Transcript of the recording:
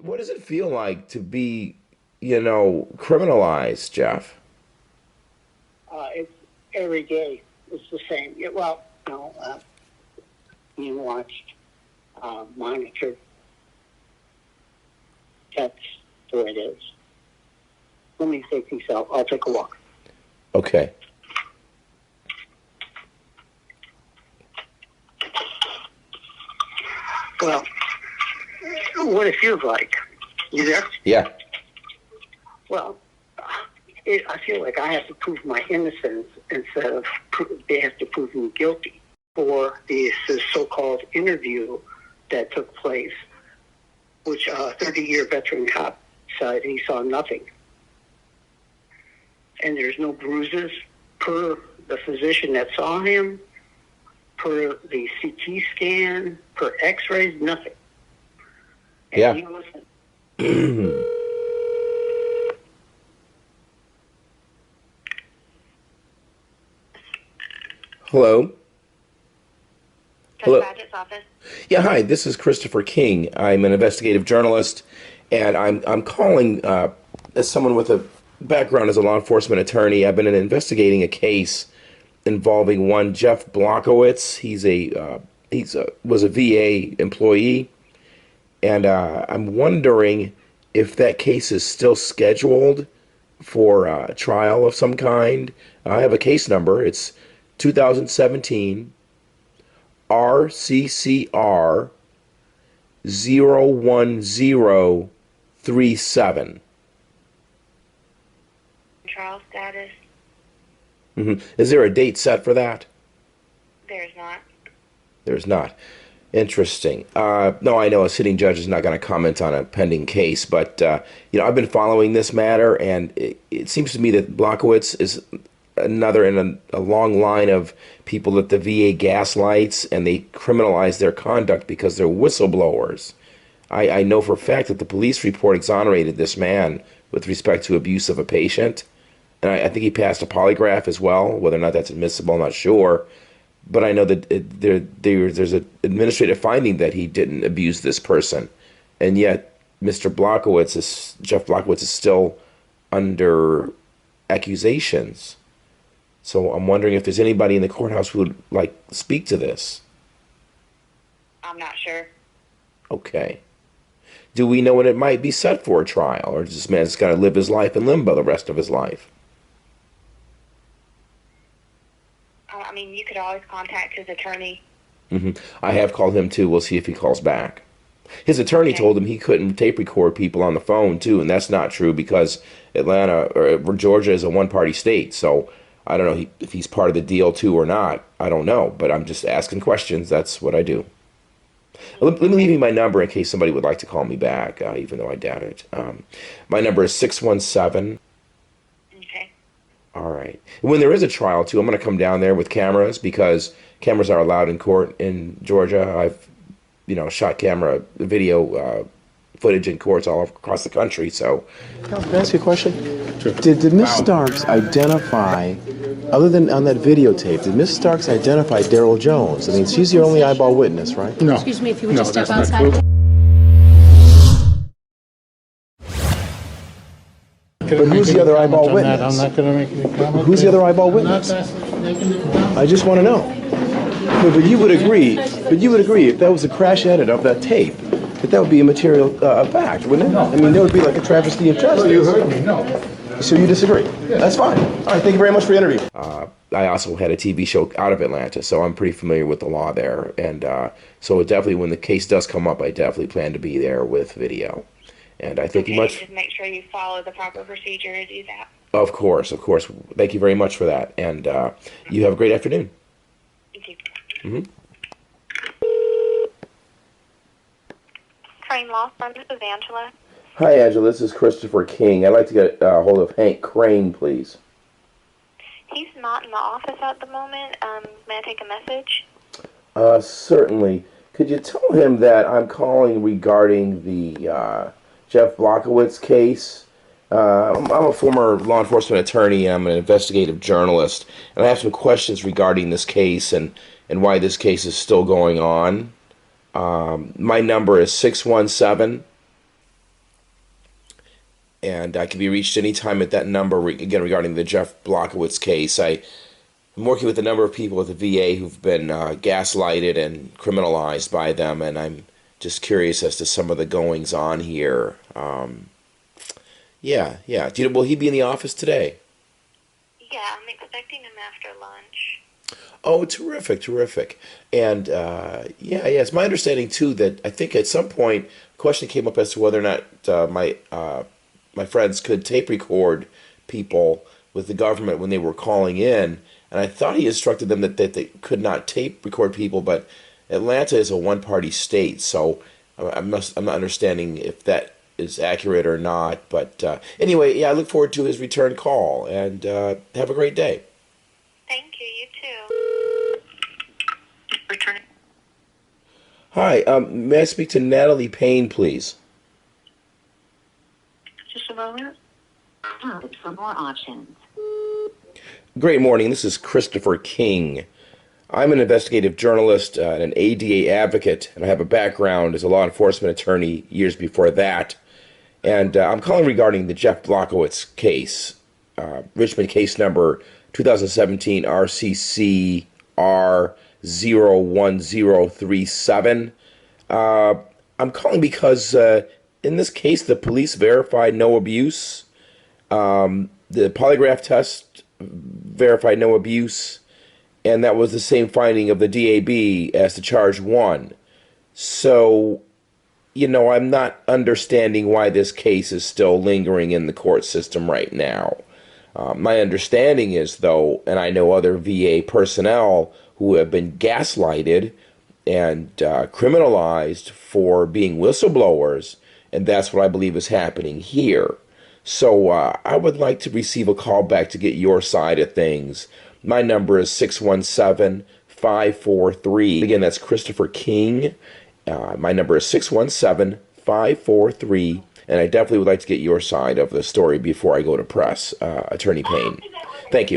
What does it feel like to be, criminalized, Jeff? It's every day. It's the same. Well, no, being watched, monitored. That's the way it is. Let me take these out. I'll take a walk. Okay. Well, what it feels like. You there? Yeah. Well, I feel like I have to prove my innocence instead of they have to prove me guilty for this so-called interview that took place, which a 30-year veteran cop said he saw nothing. And there's no bruises per the physician that saw him, per the CT scan, per x-rays, nothing. And yeah. he wasn't. Hello? Hello? Badgett's office. Yeah, hi, this is Christopher King. I'm an investigative journalist, and I'm calling as someone with a background as a law enforcement attorney. I've been investigating a case involving one Jeff Blochowicz. Was a VA employee, and I'm wondering if that case is still scheduled for a trial of some kind. I have a case number. It's 2017 RCCR 01037. Trial status. Is there a date set for that? There's not. There's not. Interesting. No, I know a sitting judge is not going to comment on a pending case, but I've been following this matter, and it seems to me that Blochowicz is another in a long line of people that the VA gaslights, and they criminalize their conduct because they're whistleblowers. I know for a fact that the police report exonerated this man with respect to abuse of a patient, and I think he passed a polygraph as well. Whether or not that's admissible, I'm not sure. But I know that there's an administrative finding that he didn't abuse this person, and yet Jeff Blochowicz is still under accusations. So I'm wondering if there's anybody in the courthouse who would speak to this. I'm not sure. Okay. Do we know when it might be set for a trial, or does this man just got to live his life in limbo the rest of his life? You could always contact his attorney. I have called him too. We'll see if he calls back. His attorney told him he couldn't tape record people on the phone too, and that's not true because Georgia is a one-party state. So I don't know if he's part of the deal too or not. I don't know, but I'm just asking questions. That's what I do. Let me leave you my number in case somebody would like to call me back, even though I doubt it. My number is 617. Okay. All right. When there is a trial, too, I'm going to come down there with cameras because cameras are allowed in court in Georgia. I've, shot camera video footage in courts all across the country, so. Can I ask you a question? Sure. Did Miss Starks identify, other than on that videotape, did Miss Starks identify Daryl Jones? I mean, she's your only eyeball witness, right? No. Excuse me, if you would just step outside. But who's the other eyeball witness? I'm not going to make any comment. Who's the other eyeball witness? I just want to know. But you would agree if that was a crash edit of that tape, that would be a material fact, wouldn't it? No. I mean, there would be like a travesty of justice. No, you heard me, no. So you disagree? Yeah. That's fine. All right, thank you very much for the interview. I also had a TV show out of Atlanta, so I'm pretty familiar with the law there. And so definitely when the case does come up, I definitely plan to be there with video. And I thank you much. Just make sure you follow the proper procedure to do that. Of course. Thank you very much for that. And you have a great afternoon. Thank you. Crane Law Firm, this is Angela. Hi, Angela. This is Christopher King. I'd like to get a hold of Hank Crane, please. He's not in the office at the moment. May I take a message? Certainly. Could you tell him that I'm calling regarding the Jeff Blochowicz case? I'm a former law enforcement attorney. I'm an investigative journalist, and I have some questions regarding this case and why this case is still going on. My number is 617 and I can be reached anytime at that number, again, regarding the Jeff Blochowicz case. I'm working with a number of people at the VA who've been gaslighted and criminalized by them, and I'm just curious as to some of the goings on here. Yeah. Will he be in the office today? Yeah, I'm expecting him after lunch. Oh, terrific. And it's my understanding too that I think at some point a question came up as to whether or not my friends could tape record people with the government when they were calling in, and I thought he instructed them that they could not tape record people, but Atlanta is a one-party state, so I'm not understanding if that is accurate or not. But anyway, I look forward to his return call, and have a great day. Thank you. You too. Returning. Hi, may I speak to Natalie Payne, please? Just a moment. For more options. Great morning. This is Christopher King. I'm an investigative journalist and an ADA advocate, and I have a background as a law enforcement attorney years before that. And I'm calling regarding the Jeff Blochowicz case, Richmond case number 2017 RCC R01037. I'm calling because in this case, the police verified no abuse. The polygraph test verified no abuse, and that was the same finding of the DAB as to charge 1. So, I'm not understanding why this case is still lingering in the court system right now. My understanding is, though, and I know other VA personnel who have been gaslighted and criminalized for being whistleblowers, and that's what I believe is happening here. So I would like to receive a call back to get your side of things. My number is 617-543. Again, that's Christopher King. My number is 617-543. And I definitely would like to get your side of the story before I go to press. Attorney Payne. Thank you.